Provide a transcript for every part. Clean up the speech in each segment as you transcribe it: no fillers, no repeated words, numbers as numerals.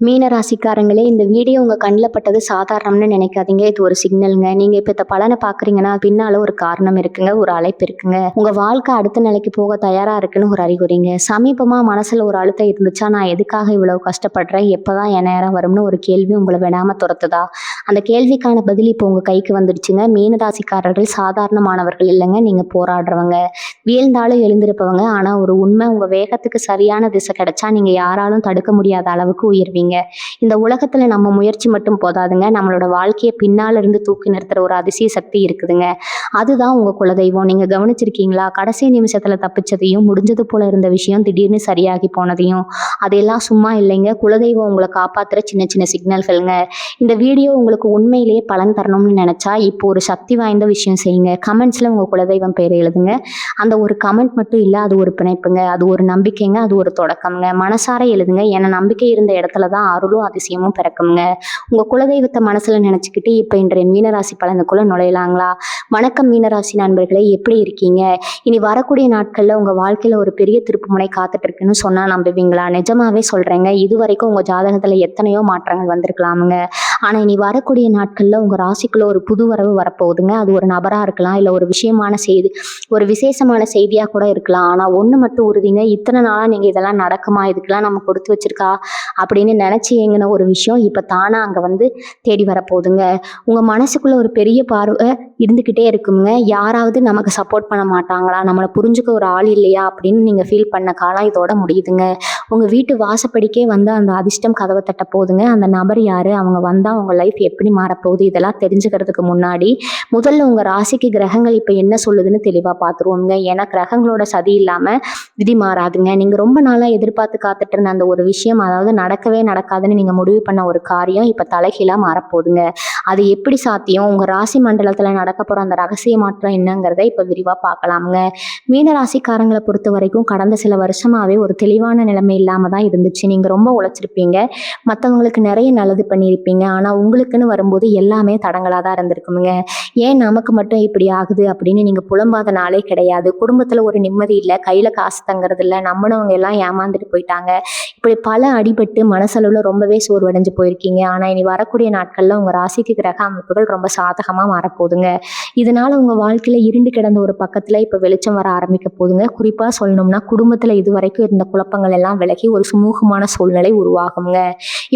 மீன ராசிக்காரங்களே, இந்த வீடியோ உங்க கண்ல பட்டது சாதாரணம்னு நினைக்காதீங்க. இது ஒரு சிக்னல்ங்க. நீங்க இப்ப இந்த பலன பார்க்குறீங்கன்னா, பின்னால ஒரு காரணம் இருக்குங்க. ஒரு அழைப்பு இருக்குங்க. உங்க வாழ்க்கை அடுத்த நிலைக்கு போக தயாரா இருக்குன்னு ஒரு அறிகுறிங்க. சமீபமா மனசுல ஒரு அழுத்தம் இருந்துச்சா, நான் எதுக்காக இவ்வளவு கஷ்டப்படுறேன்? எப்பதான் என் நேரம் வரும்னு ஒரு கேள்வி உங்கள விடாம துரத்துதா? அந்த கேள்விக்கான பதில் இப்போ உங்க கைக்கு வந்துடுச்சுங்க. மீன ராசிக்காரர்கள் சாதாரணமானவர்கள் இல்லைங்க. நீங்க போராடுறவங்க. வீழ்ந்தாலும் எழுந்திருப்பவங்க. ஆனா ஒரு உண்மை, உங்க வேகத்துக்கு சரியான திசை கிடைச்சா, நீங்க யாராலும் தடுக்க முடியாத அளவுக்கு உயர்வீங்க. இந்த உலகத்துல நம்ம முயற்சி மட்டும் போதாதுங்க. நம்மளோட வாழ்க்கைய பின்னால இருந்து தூக்கி நிறுத்துற ஒரு அதிசய சக்தி இருக்குதுங்க. அதுதான் உங்க குலதெய்வம். நீங்க கவனிச்சிருக்கீங்களா? கடைசி நிமிஷத்துல தப்பிச்சதையும், முடிஞ்சது போல இருந்த விஷயம் திடீர்னு சரியாகி போனதையும். அதெல்லாம் சும்மா இல்லைங்க. குலதெய்வம் உங்களை காப்பாத்துற சின்ன சின்ன சிக்னல்கள்ங்க. இந்த வீடியோ உங்களுக்கு உண்மையிலேயே பலன் தரணும்னு நினைச்சா, இப்போ ஒரு சக்தி வாய்ந்த விஷயம் செய்யுங்க. கமெண்ட்ஸ்ல உங்க குலதெய்வம் பேர் எழுதுங்க. அந்த ஒரு கமெண்ட் மட்டும் இல்ல, அது ஒரு பிணைப்புங்க. அது ஒரு நம்பிக்கைங்க. அது ஒரு தொடக்கம்ங்க. மனசார எழுதுங்க. ஏன்னா நம்பிக்கை இருந்த இடத்துல தான் அருளும் அதிசயமும் பிறக்குங்க. உங்க குலதெய்வத்தை மனசுல நினைச்சுக்கிட்டு இப்ப இன்றைய மீனராசி பலனுக்குள்ள நுழையலாங்களா? வணக்கம் மீனராசி நண்பர்களே, எப்படி இருக்கீங்க? இனி வரக்கூடிய நாட்கள்ல உங்க வாழ்க்கையில ஒரு பெரிய திருப்புமுனை காத்துட்டு இருக்குன்னு சொன்னா நம்புவீங்களா? நிஜமாவே சொல்றேங்க. இதுவரைக்கும் உங்க ஜாதகத்துல எத்தனையோ மாற்றங்கள் வந்திருக்கலாமுங்க. ஆனா இனி வரக்கூடிய நாட்கள்ல உங்க ராசிக்குள்ள ஒரு புது வரவு வரப்போகுதுங்க. அது ஒரு நபரா இருக்கலாம், இல்ல ஒரு விஷயமான செய்தி, ஒரு விசேஷமான செய்தியா கூட இருக்கலாம். ஆனா ஒண்ணு மட்டும் உறுதிங்க. இத்தனை நாளா நீங்க இதெல்லாம் நடக்குமா, இதுக்கெல்லாம் நம்ம கொடுத்து வச்சிருக்கா அப்படின்னு நினைச்சு ஏங்கின ஒரு விஷயம் இப்ப தானா அங்க வந்து தேடி வரப்போகுதுங்க. உங்க மனசுக்குள்ள ஒரு பெரிய பார்வை இருந்துகிட்டே இருக்குங்க. யாராவது நமக்கு சப்போர்ட் பண்ண மாட்டாங்களா, நம்மளை புரிஞ்சுக்க ஒரு ஆள் இல்லையா அப்படின்னு நீங்க ஃபீல் பண்ண காலம் இதோட முடியுதுங்க. உங்க வீட்டு வாசப்படிக்கே வந்து அந்த அதிர்ஷ்டம் கதவை தட்ட போகுதுங்க. அந்த நபர் யாரு, அவங்க வந்தா உங்க லைஃப் எப்படி மாறப்போகுது, இதெல்லாம் தெரிஞ்சுக்கிறதுக்கு முன்னாடி முதல்ல உங்க ராசிக்கு கிரகங்கள் இப்ப என்ன சொல்லுதுன்னு தெளிவா பார்த்துருவோங்க. ஏன்னா கிரகங்களோட சதி இல்லாம விதி மாறாதுங்க. நீங்க ரொம்ப நாளா எதிர்பார்த்து காத்துட்டு இருந்த அந்த ஒரு விஷயம், அதாவது நடக்கவே நடக்காதுன்னு நீங்க முடிவு பண்ண ஒரு காரியம் இப்ப தலைகீழா மாறப்போகுதுங்க. அது எப்படி சாத்தியம், உங்க ராசி மண்டலத்துல நடக்க போற அந்த ரகசிய மாற்றம் என்னங்கிறத இப்ப விரிவா பார்க்கலாமுங்க. மீன ராசிக்காரங்களை பொறுத்த வரைக்கும் கடந்த சில வருஷமாவே ஒரு தெளிவான நிலைமை இல்லாம தான் இருந்துச்சு. நீங்க ரொம்ப உழைச்சிருப்பீங்க, மற்றவங்களுக்கு நிறைய நல்லது பண்ணியிருப்பீங்க. ஆனா உங்களுக்குன்னு வரும்போது எல்லாமே தடங்களா தான் இருந்திருக்குமுங்க. ஏன் நமக்கு மட்டும் இப்படி ஆகுது அப்படின்னு நீங்க புலம்பாத நாளே கிடையாது. குடும்பத்துல ஒரு நிம்மதி இல்லை, கையில காசு தங்குறது இல்லை, நம்பினவங்க எல்லாம் ஏமாந்துட்டு போயிட்டாங்க. இப்படி பல அடிபட்டு மனசளவுல ரொம்பவே சோர்வடைஞ்சு போயிருக்கீங்க. ஆனா இனி வரக்கூடிய நாட்கள்ல உங்க ராசிக்கு கிரக அமைப்புகள் ரொம்ப சாதகமா மாறப்போகுதுங்க. இதனால உங்க வாழ்க்கையில இருண்டு கிடந்த ஒரு பக்கத்துல இப்ப வெளிச்சம் வர ஆரம்பிக்க போகுதுங்க. குறிப்பா சொல்லணும்னா குடும்பத்துல இதுவரைக்கும் இருந்த குழப்பங்கள் எல்லாம் விலகி ஒரு சுமூகமான சூழ்நிலை உருவாகுங்க.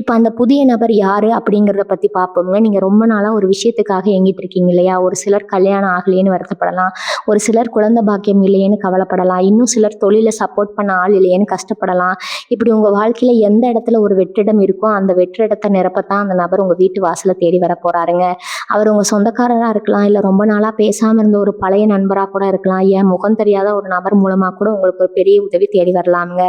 இப்ப அந்த புதிய நபர் யாரு அப்படிங்கிறத பத்தி பார்ப்போங்க. நீங்க ரொம்ப நாளா ஒரு விஷயத்துக்காக ஏங்கிட்டு இருக்கீங்க இல்லையா? ஒரு சிலர் கல்யாணம் ஆகலையேன்னு வருத்தப்படலாம், ஒரு சிலர் குழந்தை பாக்கியம் இல்லையேன்னு கவலைப்படலாம், இன்னும் சிலர் தொழில சப்போர்ட் பண்ண ஆள் இல்லையேன்னு கஷ்டப்படலாம். இப்படி உங்க வாழ்க்கையில எந்த இடத்துல ஒரு வெற்றிடம் இருக்கோ அந்த வெற்றிடத்தை நிரப்பத்தான் அந்த நபர் உங்க வீட்டு வாசல தேடி வர போறாருங்க. அவர் உங்க சொந்தக்காரரா இருக்கலாம், இல்ல ரொம்ப நாளா பேசாம இருந்த ஒரு பழைய நண்பரா கூட இருக்கலாம், ஏன் முகம் தெரியாத ஒரு நபர் மூலமா கூட உங்களுக்கு ஒரு பெரிய உதவி தேடி வரலாமுங்க.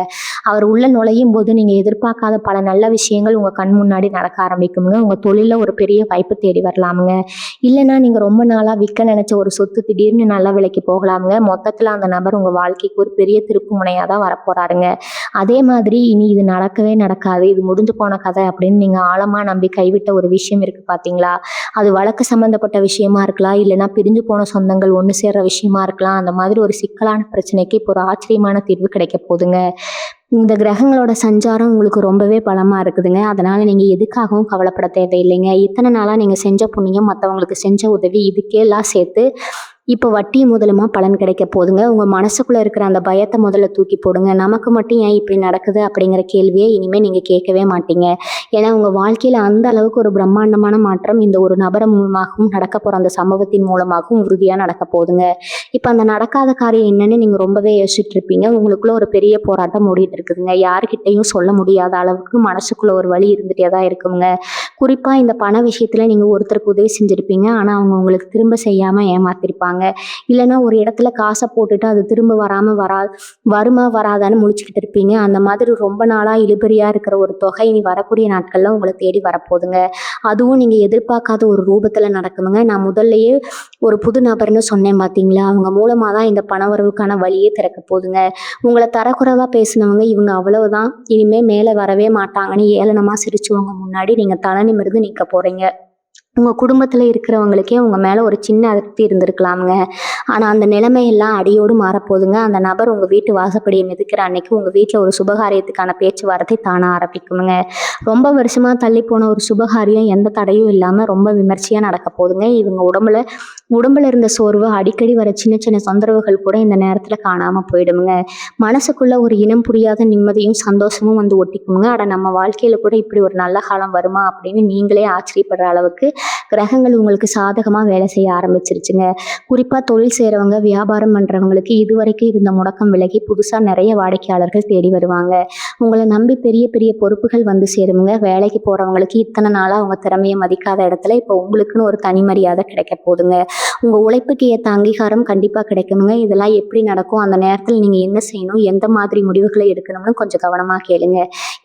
அவர் உள்ள நுழையும் போது நீங்க எதிர்பார்க்காத பல நல்ல விஷயங்கள் உங்க கண் முன்னாடி நடக்க ஆரம்பிக்குங்க. உங்க தொழில ஒரு பெரிய வாய்ப்பு தேடி வரலாமுங்க. இல்லைன்னா நீங்க ரொம்ப நாளா விற்க நினைச்ச ஒரு சொத்து திடீர்னு நல்ல விலைக்கு போகலாமுங்க. மொத்தத்துல அந்த நபர் உங்க வாழ்க்கைக்கு ஒரு பெரிய திருப்பு முனையா தான் வரப்போறாருங்க. அதே மாதிரி இனி இது நடக்கவே நடக்காது, இது முடிஞ்சு போன கதை அப்படின்னு நீங்க ஆழமா நம்பி கைவிட்ட ஒரு விஷயம் இருக்கு பாத்தீங்களா? அது வழக்கு சம்பந்தப்பட்ட விஷயமா இருக்கலாம், இல்லைன்னா பிரிஞ்சு போன சொந்தங்கள் ஒண்ணு சேர்ற விஷயமா இருக்கலாம். அந்த மாதிரி ஒரு சிக்கலான பிரச்சனைக்கு இப்போ ஒரு ஆச்சரியமான தீர்வு கிடைக்க போகுதுங்க. இந்த கிரகங்களோட சஞ்சாரம் உங்களுக்கு ரொம்பவே பலமா இருக்குதுங்க. அதனால நீங்க எதுக்காகவும் கவலைப்பட தேவையில்லைங்க. இத்தனை நாளா நீங்க செஞ்ச புண்ணியம், மற்றவங்களுக்கு செஞ்ச உதவி, இதுக்கெல்லாம் சேர்த்து இப்போ வட்டியும் முதலுமா பலன் கிடைக்க போகுதுங்க. உங்க மனசுக்குள்ள இருக்கிற அந்த பயத்தை முதல்ல தூக்கி போடுங்க. நமக்கு மட்டும் ஏன் இப்படி நடக்குது அப்படிங்கிற கேள்வியை இனிமே நீங்க கேட்கவே மாட்டீங்க. ஏன்னா உங்க வாழ்க்கையில அந்த அளவுக்கு ஒரு பிரம்மாண்டமான மாற்றம் இந்த ஒரு நபர் மூலமாகவும் நடக்க போற அந்த சம்பவத்தின் மூலமாகவும் உறுதியா நடக்க போகுதுங்க. இப்ப அந்த நடக்காத காரியம் என்னன்னு நீங்க ரொம்பவே யோசிச்சுட்டு இருப்பீங்க. உங்களுக்குள்ள ஒரு பெரிய போராட்டம் ஓடிட்டு இருக்குதுங்க. யாருக்கிட்டையும் சொல்ல முடியாத அளவுக்கு மனசுக்குள்ள ஒரு வலி இருந்துட்டே தான் இருக்குங்க. குறிப்பா இந்த பண விஷயத்துல நீங்க ஒருத்தருக்கு உதவி செஞ்சிருப்பீங்க, ஆனா அவங்க உங்களுக்கு திரும்ப செய்யாம ஏமாத்திருப்பாங்க. இல்லைன்னா ஒரு இடத்துல காசை போட்டுட்டு அது திரும்ப வருமா வராதான்னு முழிச்சுக்கிட்டு இருப்பீங்க. அந்த மாதிரி ரொம்ப நாளா இழுபறியா இருக்கிற ஒரு தொகை இனி வரக்கூடிய நாட்கள்ல உங்களை தேடி வரப்போகுதுங்க. அதுவும் நீங்க எதிர்பார்க்காத ஒரு ரூபத்துல நடக்குமுங்க. நான் முதல்லயே ஒரு புது நபர்னு சொன்னேன் பாத்தீங்களா? அவங்க மூலமா தான் இந்த பண வரவுக்கான வழியே திறக்க போகுதுங்க. உங்களை தரக்குறைவா பேசினவங்க இவங்க அவ்வளவுதான், இனிமே மேல வரவே மாட்டாங்கன்னு ஏளனமா சிரிச்சவங்க முன்னாடி நீங்க தலை நிமிர்ந்து நிக்க போறீங்க. உங்கள் குடும்பத்தில் இருக்கிறவங்களுக்கே உங்கள் மேலே ஒரு சின்ன அதிருப்தி இருந்திருக்கலாமுங்க. ஆனால் அந்த நிலைமையெல்லாம் அடியோடு மாறப்போகுதுங்க. அந்த நபர் உங்கள் வீட்டு வாசப்படியை மிதிக்கிற அன்னைக்கு உங்கள் வீட்டில் ஒரு சுபகாரியத்துக்கான பேச்சுவார்த்தை தானாக ஆரம்பிக்குமுங்க. ரொம்ப வருஷமாக தள்ளி போன ஒரு சுபகாரியம் எந்த தடையும் இல்லாமல் ரொம்ப விமர்சையாக நடக்க போகுதுங்க. இவங்க உடம்புல இருந்த சோர்வு, அடிக்கடி வர சின்ன சின்ன தொந்தரவுகள் கூட இந்த நேரத்தில் காணாமல் போயிடுமுங்க. மனசுக்குள்ள ஒரு இனம் புரியாத நிம்மதியும் சந்தோஷமும் வந்து ஒட்டிக்குமுங்க. அட நம்ம வாழ்க்கையில் கூட இப்படி ஒரு நல்ல காலம் வருமா அப்படின்னு நீங்களே ஆச்சரியப்படுற அளவுக்கு கிரகங்கள் உங்களுக்கு சாதகமாக வேலை செய்ய ஆரம்பிச்சிருச்சுங்க. குறிப்பாக தொழில் செய்கிறவங்க, வியாபாரம் பண்ணுறவங்களுக்கு இதுவரைக்கும் இருந்த முடக்கம் விலகி புதுசாக நிறைய வாடிக்கையாளர்கள் தேடி வருவாங்க. உங்களை நம்பி பெரிய பெரிய பொறுப்புகள் வந்து சேருமுங்க. வேலைக்கு போகிறவங்களுக்கு இத்தனை நாளாக அவங்க திறமையை மதிக்காத இடத்துல இப்போ உங்களுக்குன்னு ஒரு தனி மரியாதை கிடைக்க போகுதுங்க. உங்கள் உழைப்புக்கு ஏற்ற அங்கீகாரம் கண்டிப்பாக கிடைக்குமுங்க. இதெல்லாம் எப்படி நடக்கும், அந்த நேரத்தில் நீங்கள் என்ன செய்யணும், எந்த மாதிரி முடிவுகளை எடுக்கணும்னு கொஞ்சம் கவனமாக கேளுங்க.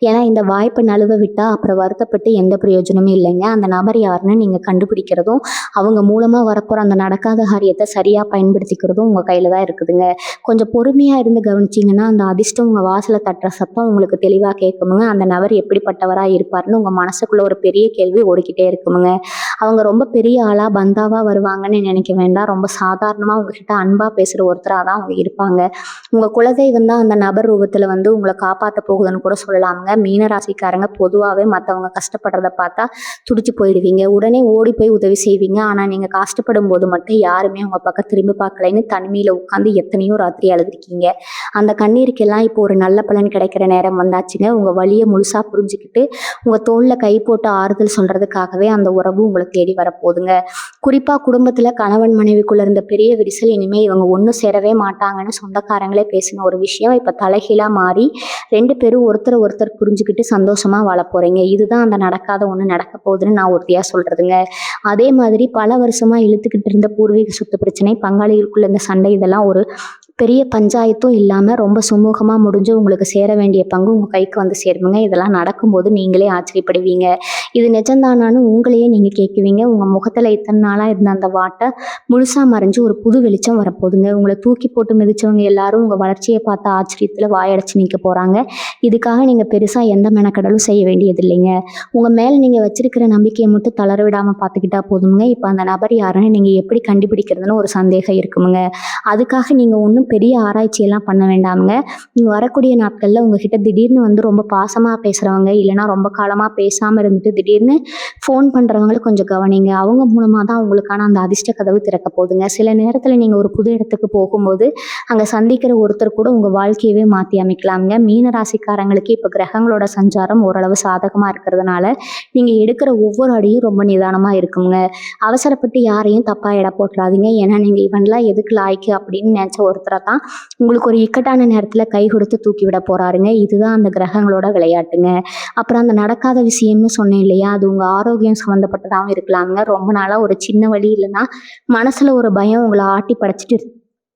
ஏன்னா இந்த வாய்ப்பை நழுவ விட்டால் அப்புறம் வருத்தப்பட்டு எந்த பிரயோஜனமும் இல்லைங்க. அந்த நபர் யாருன்னு நீங்கள் கண்டுபிடிக்கிறதும் அவங்க மூலமாக வரப்போகிற அந்த நடக்காத காரியத்தை சரியாக பயன்படுத்திக்கிறதும் உங்கள் கையில் தான் இருக்குதுங்க. கொஞ்சம் பொறுமையாக இருந்து கவனிச்சிங்கன்னா அந்த அதிர்ஷ்டம் உங்கள் வாசலை தட்டுற சத்தம் உங்களுக்கு தெளிவாக கேட்குமுங்க. அந்த நபர் எப்படிப்பட்டவராக இருப்பார்னு உங்கள் மனசுக்குள்ள ஒரு பெரிய கேள்வி ஓடிக்கிட்டே இருக்குமுங்க. அவங்க ரொம்ப பெரிய ஆளாக பந்தாவாக வருவாங்கன்னு நினைக்க வேண்டாம். ரொம்ப சாதாரணமாக உங்ககிட்ட அன்பாக பேசுகிற ஒருத்தராக தான் அவங்க இருப்பாங்க. உங்கள் குலதெய்வம் தான் அந்த நபர் ரூபத்தில் வந்து உங்களை காப்பாற்ற போகுதுன்னு கூட சொல்லலாமுங்க. மீனராசிக்காரங்க பொதுவாகவே மற்றவங்க கஷ்டப்படுறத பார்த்தா துடிச்சு போயிடுவீங்க. உடனே ஓடி போய் உதவி செய்வீங்க. ஆனால் நீங்கள் கஷ்டப்படும் போது மட்டும் யாருமே உங்கள் பக்கம் திரும்பி பார்க்கலைன்னு தனிமையில் உட்காந்து எத்தனையோ ராத்திரி அழுதுருக்கீங்க. அந்த கண்ணீருக்கெல்லாம் இப்போ ஒரு நல்ல பலன் கிடைக்கிற நேரம் வந்தாச்சுங்க. உங்கள் வலியை முழுசாக புரிஞ்சுக்கிட்டு உங்கள் தோளில் கை போட்டு ஆறுதல் சொல்கிறதுக்காகவே அந்த உறவு உங்களை தேடி வரப்போகுதுங்க. குறிப்பாக குடும்பத்தில் கணவன் மனைவிக்குள்ள இருந்த பெரிய விரிசல் இனிமேல் இவங்க ஒன்றும் சேரவே மாட்டாங்கன்னு சொந்தக்காரங்களே பேசின ஒரு விஷயம் இப்போ தலைகீழாக மாறி 2 பேரும் ஒருத்தர் புரிஞ்சுக்கிட்டு சந்தோஷமாக வாழ போகிறீங்க. இதுதான் அந்த நடக்காத ஒன்று நடக்க போகுதுன்னு நான் உறுதியாக சொல்கிறதுங்க. அதே மாதிரி பல வருஷமாக இழுத்துக்கிட்டு இருந்த பூர்வீக சொத்து பிரச்சனை, பங்காளிகளுக்குள்ள இந்த சண்டை, இதெல்லாம் ஒரு பெரிய பஞ்சாயத்தும் இல்லாமல் ரொம்ப சுமூகமாக முடிஞ்சு உங்களுக்கு சேர வேண்டிய பங்கு உங்கள் கைக்கு வந்து சேருமுங்க. இதெல்லாம் நடக்கும்போது நீங்களே ஆச்சரியப்படுவீங்க. இது நிஜம்தானான்னு உங்களையே நீங்கள் கேட்குவீங்க. உங்கள் முகத்தில் இத்தனை நாளாக இருந்த அந்த வாட்டை முழுசாக மறைஞ்சு ஒரு புது வெளிச்சம் வரப்போகுதுங்க. உங்களை தூக்கி போட்டு மிதிச்சவங்க எல்லாரும் உங்கள் வளர்ச்சியை பார்த்த ஆச்சரியத்தில் வாயடைச்சு நிற்க போகிறாங்க. இதுக்காக நீங்கள் பெருசாக எந்த மெனக்கடலும் செய்ய வேண்டியது இல்லைங்க. உங்கள் மேலே நீங்கள் வச்சிருக்கிற நம்பிக்கையை மட்டும் தளர விடாமல் பார்த்துக்கிட்டா போதுமுங்க. இப்போ அந்த நபர் யாருன்னு நீங்கள் எப்படி கண்டுபிடிக்கிறதுன்னு ஒரு சந்தேகம் இருக்குமுங்க. அதுக்காக நீங்கள் ஒன்றும் பெரிய ஆராய்ச்சியெல்லாம் பண்ண வேண்டாமுங்க. நீங்கள் வரக்கூடிய நாட்களில் உங்ககிட்ட திடீர்னு வந்து ரொம்ப பாசமாக பேசுகிறவங்க, இல்லைனா ரொம்ப காலமாக பேசாமல் இருந்துட்டு திடீர்னு ஃபோன் பண்ணுறவங்களை கொஞ்சம் கவனிங்க. அவங்க மூலமாக தான் உங்களுக்கான அந்த அதிர்ஷ்ட கதவு திறக்க போகுதுங்க. சில நேரத்தில் நீங்கள் ஒரு புது இடத்துக்கு போகும்போது அங்கே சந்திக்கிற ஒருத்தர் கூட உங்கள் வாழ்க்கையவே மாற்றி அமைக்கலாமுங்க. மீன ராசிக்காரங்களுக்கு இப்போ கிரகங்களோட சஞ்சாரம் ஓரளவு சாதகமாக இருக்கிறதுனால நீங்கள் எடுக்கிற ஒவ்வொரு அடியும் ரொம்ப நிதானமாக இருக்குங்க. அவசரப்பட்டு யாரையும் தப்பாக எடை போட்டுறாதீங்க. ஏன்னா நீங்கள் இவன்லாம் எதுக்கு லாய்க்கு அப்படின்னு நினச்ச ஒருத்தரை தான் உங்களுக்கு ஒரு இக்கட்டான நேரத்தில் கை கொடுத்து தூக்கி விட போகிறாருங்க. இதுதான் அந்த கிரகங்களோட விளையாட்டுங்க. அப்புறம் அந்த நடக்காத விஷயம்னு சொன்னேன் இல்லையா, அது உங்கள் ஆரோக்கியம் சம்மந்தப்பட்டதாகவும் இருக்கலாங்க. ரொம்ப நாளாக ஒரு சின்ன வலி இல்லைன்னா மனசில் ஒரு பயம் உங்களை ஆட்டி படைச்சிட்டு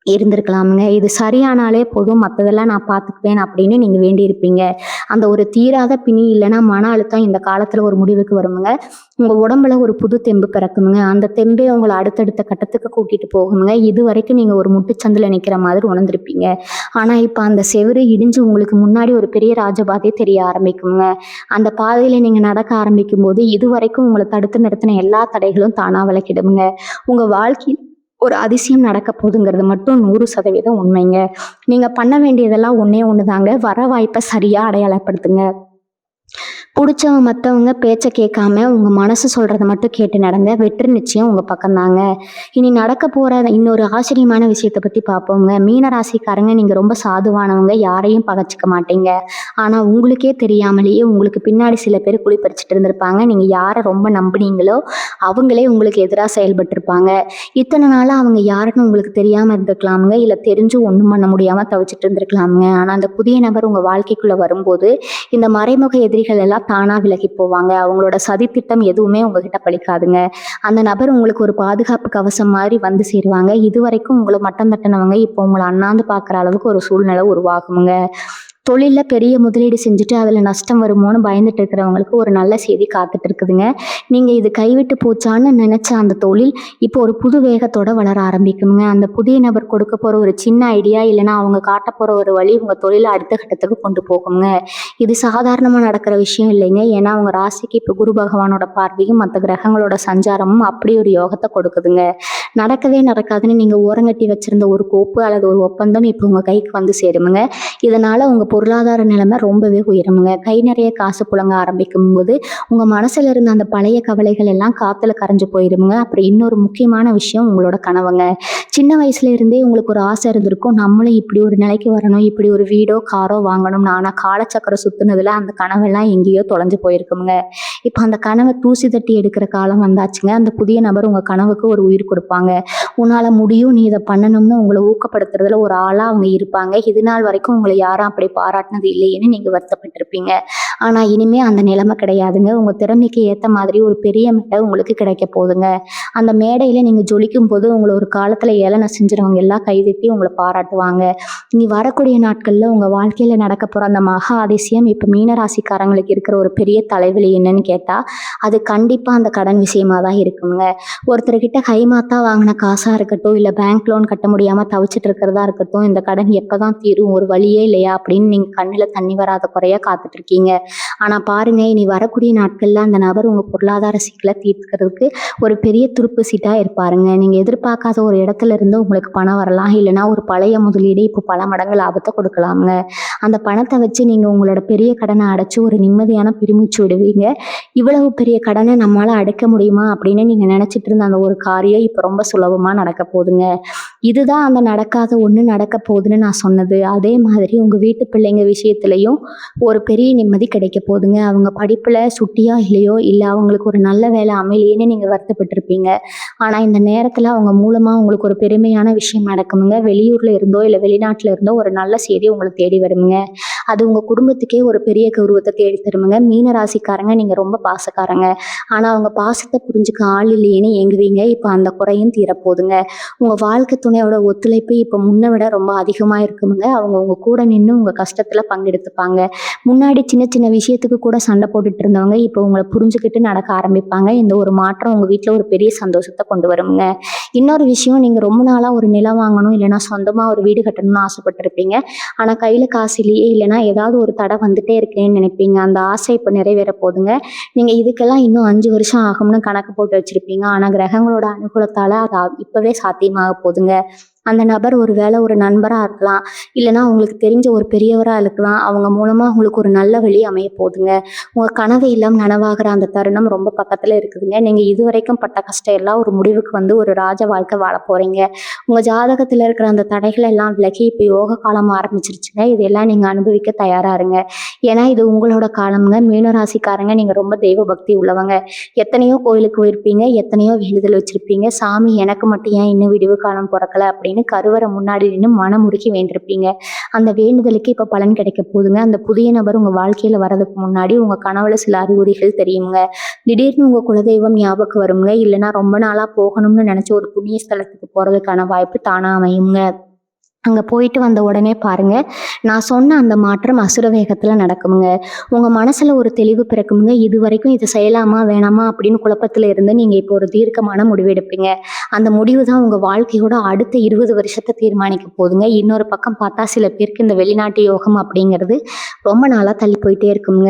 இருந்திருக்கலாமுங்க. இது சரியானாலே போதும், மற்றதெல்லாம் நான் பார்த்துக்குவேன் அப்படின்னு நீங்கள் வேண்டியிருப்பீங்க. அந்த ஒரு தீராத பிணி இல்லைன்னா மன அழுத்தம் இந்த காலத்தில் ஒரு முடிவுக்கு வருமுங்க. உங்கள் உடம்புல ஒரு புது தெம்பு பிறக்குமுங்க. அந்த தெம்பே உங்களை அடுத்தடுத்த கட்டத்துக்கு கூட்டிகிட்டு போகுமுங்க. இது வரைக்கும் நீங்கள் ஒரு முட்டுச்சந்தில் நிற்கிற மாதிரி உணர்ந்திருப்பீங்க. ஆனால் இப்போ அந்த செவுரு இடிஞ்சு உங்களுக்கு முன்னாடி ஒரு பெரிய ராஜபாதை தெரிய ஆரம்பிக்குங்க. அந்த பாதையில் நீங்கள் நடக்க ஆரம்பிக்கும் போது இது வரைக்கும் உங்களை தடுத்து நிறுத்தின எல்லா தடைகளும் தானாக விலக்கிடுமுங்க. உங்கள் வாழ்க்கை ஒரு அதிசயம் நடக்க போகுதுங்கிறது மட்டும் 100% உண்மைங்க. நீங்கள் பண்ண வேண்டியதெல்லாம் ஒன்று தாங்க. வர வாய்ப்பை சரியாக அடையாளப்படுத்துங்க. பிடிச்சவங்க மற்றவங்க பேச்சை கேட்காம உங்கள் மனசு சொல்கிறத மட்டும் கேட்டு நடங்க. வெற்றி நிச்சயம் உங்கள் பக்கம்தாங்க. இனி நடக்க போகிற இன்னொரு ஆச்சரியமான விஷயத்தை பற்றி பார்ப்போங்க. மீன ராசிக்காரங்க, நீங்கள் ரொம்ப சாதுவானவங்க, யாரையும் பகச்சிக்க மாட்டீங்க. ஆனால் உங்களுக்கே தெரியாமலேயே உங்களுக்கு பின்னாடி சில பேர் குளிப்பறிச்சிட்டு இருந்திருப்பாங்க. நீங்கள் யாரை ரொம்ப நம்பினீங்களோ அவங்களே உங்களுக்கு எதிராக செயல்பட்டுருப்பாங்க. இத்தனை நாளாக அவங்க யாருன்னு உங்களுக்கு தெரியாமல் இருந்திருக்கலாமுங்க. இல்லை தெரிஞ்சு ஒன்றும் பண்ண முடியாமல் தவிச்சிட்டு இருந்திருக்கலாமுங்க. ஆனால் அந்த புதிய நபர் உங்கள் வாழ்க்கைக்குள்ளே வரும்போது இந்த மறைமுக எதிரிகள் எல்லாம் தானா விலகி போவாங்க. அவங்களோட சதித்திட்டம் எதுவுமே உங்ககிட்ட பலிக்காதுங்க. அந்த நபர் உங்களுக்கு ஒரு பாதுகாப்பு கவசம் மாதிரி வந்து சேருவாங்க. இதுவரைக்கும் உங்களை மட்டம் தட்டினவங்க இப்போ உங்களை அண்ணாந்து பார்க்குற அளவுக்கு ஒரு சூழ்நிலை உருவாகுங்க. தொழில்ல பெரிய முதலீடு செஞ்சுட்டு அதில் நஷ்டம் வருமோன்னு பயந்துட்டு இருக்கிறவங்களுக்கு ஒரு நல்ல செய்தி காத்துட்டு இருக்குதுங்க. நீங்கள் இது கைவிட்டு போச்சான்னு நினச்ச அந்த தொழில் இப்போ ஒரு புது வேகத்தோட வளர ஆரம்பிக்குங்க. அந்த புதிய நபர் கொடுக்க போகிற ஒரு சின்ன ஐடியா இல்லைன்னா அவங்க காட்ட போகிற ஒரு வழி உங்கள் தொழிலை அடுத்த கட்டத்துக்கு கொண்டு போகுங்க. இது சாதாரணமாக நடக்கிற விஷயம் இல்லைங்க. ஏன்னா அவங்க ராசிக்கு இப்போ குரு பகவானோட பார்வையும் மற்ற கிரகங்களோட சஞ்சாரமும் அப்படி ஒரு யோகத்தை கொடுக்குதுங்க. நடக்கவே நடக்காதுன்னு நீங்கள் ஓரங்கட்டி வச்சிருந்த ஒரு கோப்பு அல்லது ஒரு ஒப்பந்தம் இப்போ உங்கள் கைக்கு வந்து சேருமுங்க. இதனால் உங்கள் பொருளாதார நிலைமை ரொம்பவே உயருமுங்க. கை நிறைய காசு புழங்க ஆரம்பிக்கும் போது உங்கள் மனசில் இருந்த அந்த பழைய கவலைகள் எல்லாம் காற்றுல கரைஞ்சு போயிருமுங்க. அப்புறம் இன்னொரு முக்கியமான விஷயம் உங்களோட கனவுங்க. சின்ன வயசுல இருந்தே உங்களுக்கு ஒரு ஆசை இருந்திருக்கும், நம்மளும் இப்படி ஒரு நிலைக்கு வரணும், இப்படி ஒரு வீடோ காரோ வாங்கணும்னு. ஆனால் காலச்சக்கரம் சுற்றுனதுல அந்த கனவெல்லாம் எங்கேயோ தொலைஞ்சு போயிருக்குங்க. இப்போ அந்த கனவை தூசி தட்டி எடுக்கிற காலம் வந்தாச்சுங்க. அந்த புதிய நபர் உங்கள் கனவுக்கு ஒரு உயிர் கொடுப்பாங்க. உன்னால் முடியும், நீ இதை பண்ணணும்னு உங்களை ஊக்கப்படுத்துறதுல ஒரு ஆளாக அவங்க இருப்பாங்க. இது நாள் வரைக்கும் உங்களை யாரும் அப்படி பாராட்டினது இல்லையேன்னு நீங்கள் வருத்தப்பட்டிருப்பீங்க. ஆனால் இனிமே அந்த நிலைமை கிடையாதுங்க. உங்கள் திறமைக்கு ஏற்ற மாதிரி ஒரு பெரிய மேடை உங்களுக்கு கிடைக்க போகுதுங்க. அந்த மேடையில் நீங்கள் ஜொலிக்கும் போது உங்களை ஒரு காலத்தில் ஏளனை செஞ்சுறவங்க எல்லாம் கைதட்டி உங்களை பாராட்டுவாங்க. இனி வரக்கூடிய நாட்களில் உங்கள் வாழ்க்கையில் நடக்க போகிற அந்த மகா அதிசயம் இப்போ மீனராசிக்காரங்களுக்கு இருக்கிற ஒரு பெரிய தலைவலி என்னன்னு கேட்டால் அது கண்டிப்பாக அந்த கடன் விஷயமா தான் இருக்குங்க. ஒருத்தர்கிட்ட கைமாத்தா வாங்கின காசாக இருக்கட்டும், இல்லை பேங்க் லோன் கட்ட முடியாமல் தவிச்சிட்டு இருக்கிறதா இருக்கட்டும், இந்த கடன் எப்போ தான் தீரும், ஒரு வழியே இல்லையா அப்படின்னு நீங்கள் கண்ணில் தண்ணி வராத குறையா காத்துட்ருக்கீங்க. ஆனால் பாருங்கள், இனி வரக்கூடிய நாட்களில் அந்த நபர் உங்கள் பொருளாதார சிக்கலை தீர்க்கிறதுக்கு ஒரு பெரிய துருப்பு சீட்டாக இருப்பாருங்க. நீங்கள் எதிர்பார்க்காத ஒரு இடத்துல இருந்து உங்களுக்கு பணம் வரலாம், இல்லைனா ஒரு பழைய முதலீடு இப்போ பல மடங்கு லாபத்தை கொடுக்கலாமுங்க. அந்த பணத்தை வச்சு நீங்கள் உங்களோட பெரிய கடனை அடைச்சி ஒரு நிம்மதியான பெருமூச்சு விடுவீங்க. இவ்வளவு பெரிய கடனை நம்மளால் அடைக்க முடியுமா அப்படின்னு நீங்கள் நினச்சிட்டு இருந்த அந்த ஒரு காரியம் இப்போ ரொம்ப சுலபமாக நடக்க போகுதுங்க. இதுதான் அந்த நடக்காத ஒன்று நடக்க போகுதுன்னு நான் சொன்னது. அதே மாதிரி உங்கள் வீட்டு பிள்ளைங்க விஷயத்துலையும் ஒரு பெரிய நிம்மதி கிடைக்க போகுதுங்க. அவங்க படிப்பில் சுட்டியா இல்லையோ, இல்லை அவங்களுக்கு ஒரு நல்ல வேலை அமையலையேன்னு நீங்கள் வருத்தப்பட்டிருப்பீங்க. ஆனால் இந்த நேரத்தில் அவங்க மூலமாக உங்களுக்கு ஒரு பெருமையான விஷயம் நடக்குமுங்க. வெளியூரில் இருந்தோ இல்லை வெளிநாட்டில் இருந்தோ ஒரு நல்ல செய்தி உங்களை தேடி வருமுங்க. அது உங்கள் குடும்பத்துக்கே ஒரு பெரிய கௌரவத்தை தேடி தருமுங்க. மீன ராசிக்காரங்க நீங்கள் ரொம்ப பாசக்காரங்க. ஆனால் அவங்க பாசத்தை புரிஞ்சுக்க ஆள் இல்லையேன்னு ஏங்குவீங்க. இப்போ அந்த குறையும் தீரப்போகுதுங்க. உங்கள் வாழ்க்கை துணையோட ஒத்துழைப்பு இப்போ முன்னை விட ரொம்ப அதிகமாக இருக்குமுங்க. அவங்க உங்கள் கூட நின்று உங்கள் கஷ்டத்தில் பங்கெடுத்துப்பாங்க. முன்னாடி சின்ன சின்ன விஷயத்துக்கு கூட சண்டை போட்டுட்டு இருந்தவங்க இப்போ உங்களை புரிஞ்சுக்கிட்டு நடக்க ஆரம்பிப்பாங்க. இந்த ஒரு மாற்றம் உங்கள் வீட்டில் ஒரு பெரிய சந்தோஷத்தை கொண்டு வருமுங்க. இன்னொரு விஷயம், நீங்கள் ரொம்ப நாளாக ஒரு நிலம் வாங்கணும், இல்லைனா சொந்தமாக ஒரு வீடு கட்டணும்னு ஆசைப்பட்டிருப்பீங்க. ஆனால் கையில் காசு இல்லையே, இல்லைனா ஏதாவது ஒரு தடை வந்துட்டே இருக்கேன்னு நினைப்பீங்க. அந்த ஆசை இப்போ நிறைவேற போகுதுங்க. நீங்கள் இதுக்கெல்லாம் இன்னும் 5 வருஷம் ஆகும்னு கணக்கு போட்டு வச்சுருப்பீங்க. ஆனால் கிரகங்களோட அனுகூலத்தால் அது இப்போவே சாத்தியமாக போகுதுங்க. அந்த நபர் ஒரு வேளை ஒரு நண்பராக இருக்கலாம், இல்லைனா உங்களுக்கு தெரிஞ்ச ஒரு பெரியவராக இருக்கலாம். அவங்க மூலமாக உங்களுக்கு ஒரு நல்ல வழி அமைய போகுதுங்க. உங்கள் கனவு இல்லம் நனவாகிற அந்த தருணம் ரொம்ப பக்கத்தில் இருக்குதுங்க. நீங்கள் இதுவரைக்கும் பட்ட கஷ்டம் எல்லாம் ஒரு முடிவுக்கு வந்து ஒரு ராஜ வாழ்க்கை வாழ போகிறீங்க. உங்கள் ஜாதகத்தில் இருக்கிற அந்த தடைகள் எல்லாம் விலகி இப்போ யோக காலம் ஆரம்பிச்சிருச்சுங்க. இதெல்லாம் நீங்கள் அனுபவிக்க தயாராக இருங்க. ஏன்னா இது உங்களோட காலம்ங்க. மீனராசிக்காரங்க நீங்கள் ரொம்ப தெய்வ பக்தி உள்ளவங்க. எத்தனையோ கோயிலுக்கு போயிருப்பீங்க, எத்தனையோ வேண்டுதல் வச்சுருப்பீங்க. சாமி எனக்கு மட்டும் ஏன் இன்னும் விடிவு காலம் பிறக்கலை அப்படின்னு கருவறை முன்னாடி நின்று மனமுருகி வேண்டிருப்பீங்க. அந்த வேண்டுதலுக்கு இப்போ பலன் கிடைக்க போகுதுங்க. அந்த புதிய நபர் உங்கள் வாழ்க்கையில் வர்றதுக்கு முன்னாடி உங்கள் கனவுல சில அறிகுறிகள் தெரியுங்க. திடீர்னு உங்கள் குலதெய்வம் ஞாபகம் வருங்க. இல்லைன்னா ரொம்ப நாளாக போகணும்னு நினச்ச ஒரு புண்ணிய ஸ்தலத்துக்கு போகிறதுக்கான வாய்ப்பு தானாக அமையுங்க. அங்கே போயிட்டு வந்த உடனே பாருங்கள், நான் சொன்ன அந்த மாற்றம் அசுர வேகத்தில் நடக்குமுங்க. உங்கள் மனசில் ஒரு தெளிவு பிறக்குமுங்க. இது வரைக்கும் இது செய்யலாமா வேணாமா அப்படின்னு குழப்பத்தில் இருந்து நீங்கள் இப்போ ஒரு தீர்க்கமான முடிவு எடுப்பீங்க. அந்த முடிவு தான் உங்கள் வாழ்க்கையோட அடுத்த 20 வருஷத்தை தீர்மானிக்க போகுதுங்க. இன்னொரு பக்கம் பார்த்தா சில பேருக்கு இந்த வெளிநாட்டு யோகம் அப்படிங்கிறது ரொம்ப நாளாக தள்ளி போயிட்டே இருக்குங்க.